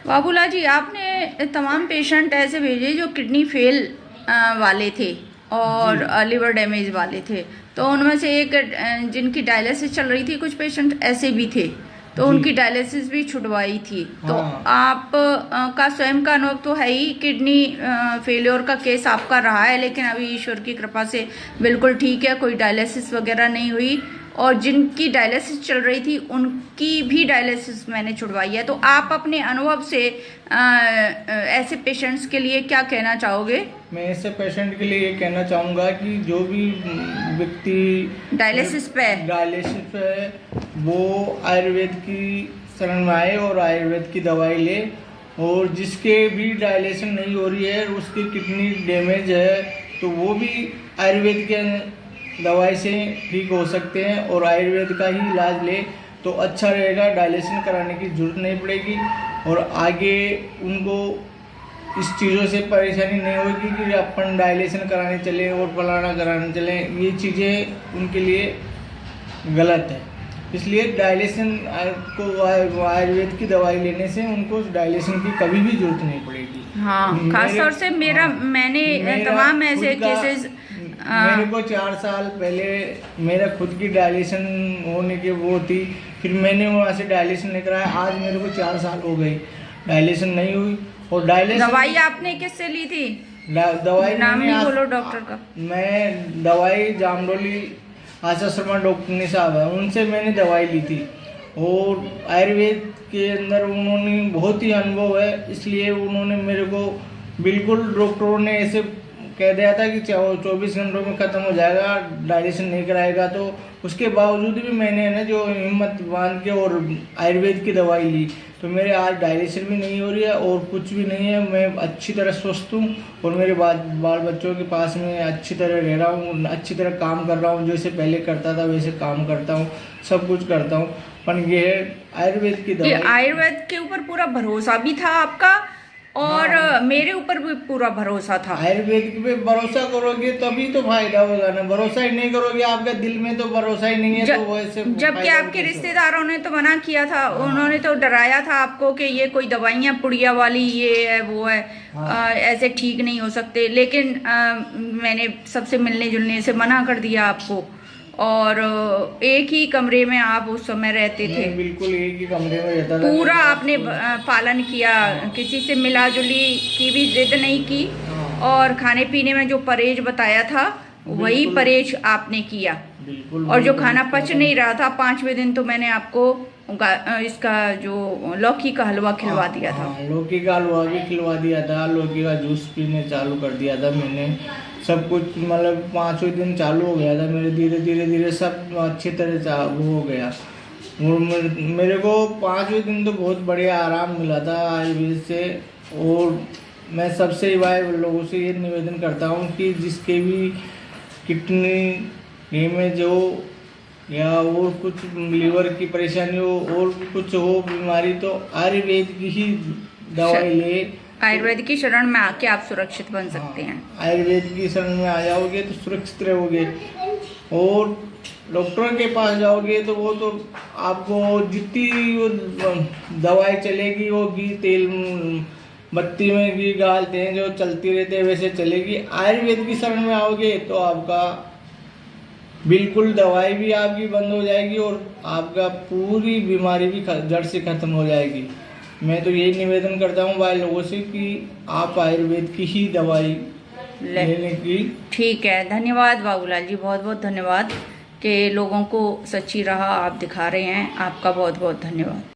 बाबूलाल जी, आपने तमाम पेशेंट ऐसे भेजे जो किडनी फेल वाले थे और लिवर डैमेज वाले थे, तो उनमें से एक जिनकी डायलिसिस चल रही थी, कुछ पेशेंट ऐसे भी थे तो उनकी डायलिसिस भी छुटवाई थी। तो आप का स्वयं का अनुभव तो है ही, किडनी फेलियर का केस आपका रहा है, लेकिन अभी ईश्वर की कृपा से बिल्कुल ठीक है, कोई डायलिसिस वगैरह नहीं हुई। और जिनकी डायलिसिस चल रही थी उनकी भी डायलिसिस मैंने छुड़वाई है। तो आप अपने अनुभव से ऐसे पेशेंट्स के लिए क्या कहना चाहोगे? मैं ऐसे पेशेंट के लिए ये कहना चाहूँगा कि जो भी व्यक्ति डायलिसिस पे है वो आयुर्वेद की शरण में आए और आयुर्वेद की दवाई ले। और जिसके भी डायलिसिस नहीं हो रही है, उसकी किडनी डैमेज है, तो वो भी आयुर्वेद के दवाई से ठीक हो सकते हैं और आयुर्वेद का ही इलाज ले तो अच्छा रहेगा। डायलिसिस कराने की ज़रूरत नहीं पड़ेगी और आगे उनको इस चीज़ों से परेशानी नहीं होगी कि अपन डायलिसिस कराने चले और फलाना कराने चले। ये चीज़ें उनके लिए गलत है, इसलिए डायलिसिस को आयुर्वेद की दवाई लेने से उनको डायलिसिस की कभी भी जरूरत नहीं पड़ेगी। हाँ, खास तौर से मैंने तमाम ऐसे केसेस मेरे को 4 साल पहले मेरा खुद की डायलिसिस होने की वो थी, फिर मैंने वहाँ से डायलिसिस नहीं कराया। आज मेरे को 4 साल हो गई, डायलिसिस नहीं हुई। और डायलिसिस दवाई आपने किससे ली थी? दवाई नाम नहीं बोलो डॉक्टर का। मैं दवाई जामडोली आशा शर्मा डॉक्टर साहब है, उनसे मैंने दवाई ली थी। और आयुर्वेद के अंदर उन्होंने बहुत ही अनुभव है, इसलिए उन्होंने मेरे को बिल्कुल डॉक्टरों ने ऐसे कह दिया था कि 24 घंटों में ख़त्म हो जाएगा, डायलिसिस नहीं कराएगा। तो उसके बावजूद भी मैंने ना जो हिम्मत बांध के और आयुर्वेद की दवाई ली, तो मेरे आज डायलिसिस भी नहीं हो रही है और कुछ भी नहीं है। मैं अच्छी तरह स्वस्थ हूँ और मेरे बाल बच्चों के पास में अच्छी तरह रह रहा हूँ, अच्छी तरह काम कर रहा हूँ, जैसे पहले करता था वैसे काम करता हूँ, सब कुछ करता हूँ। पर ये है आयुर्वेद की दवाई। आयुर्वेद के ऊपर पूरा भरोसा भी था आपका और मेरे ऊपर भी पूरा भरोसा था। आयुर्वेद पे भरोसा करोगे तभी तो फायदा होगा ना, भरोसा ही नहीं करोगे, आपके दिल में तो भरोसा ही नहीं है तो वैसे। जबकि आपके रिश्तेदारों ने तो मना किया था, उन्होंने तो डराया था आपको कि ये कोई दवाइयाँ पुड़िया वाली ये है वो है, ऐसे ठीक नहीं हो सकते। लेकिन मैंने सबसे मिलने जुलने से मना कर दिया आपको, और एक ही कमरे में आप उस समय रहते थे। बिल्कुल एक ही कमरे में रहता था। पूरा आपने पालन किया, किसी से मिला जुली की भी जिद नहीं की, और खाने पीने में जो परहेज बताया था वही परहेज आपने किया। और जो खाना पच नहीं रहा था 5वें दिन तो मैंने आपको इसका जो लौकी का हलवा खिलवा दिया था। लौकी का हलवा भी खिलवा दिया था, लौकी का जूस पीने चालू कर दिया था मैंने। सब कुछ मतलब 5वें दिन चालू हो गया था मेरे, धीरे धीरे सब अच्छी तरह वो हो गया। और मेरे को 5वें दिन तो बहुत बढ़िया आराम मिला था आयुर्वेद से। और मैं सबसे भाई लोगों से ये निवेदन करता हूँ कि जिसके भी किडनी में जो या और कुछ लीवर की परेशानी हो और कुछ हो बीमारी, तो आयुर्वेद की ही दवाई ले। आयुर्वेद की शरण में आके आप सुरक्षित बन सकते हैं। आयुर्वेद की शरण में आ जाओगे तो सुरक्षित रहोगे। और डॉक्टर के पास जाओगे तो वो तो आपको जितनी वो दवाई चलेगी वो घी तेल बत्ती में घी डालते हैं जो चलती रहते हैं वैसे चलेगी। आयुर्वेद की शरण में आओगे तो आपका बिल्कुल दवाई भी आपकी बंद हो जाएगी और आपका पूरी बीमारी भी जड़ से खत्म हो जाएगी। मैं तो यही निवेदन करता हूँ भाई लोगों से कि आप आयुर्वेद की ही दवाई लेने की। ठीक है, धन्यवाद बाबूलाल जी, बहुत बहुत धन्यवाद कि लोगों को सच्ची राह आप दिखा रहे हैं। आपका बहुत बहुत धन्यवाद।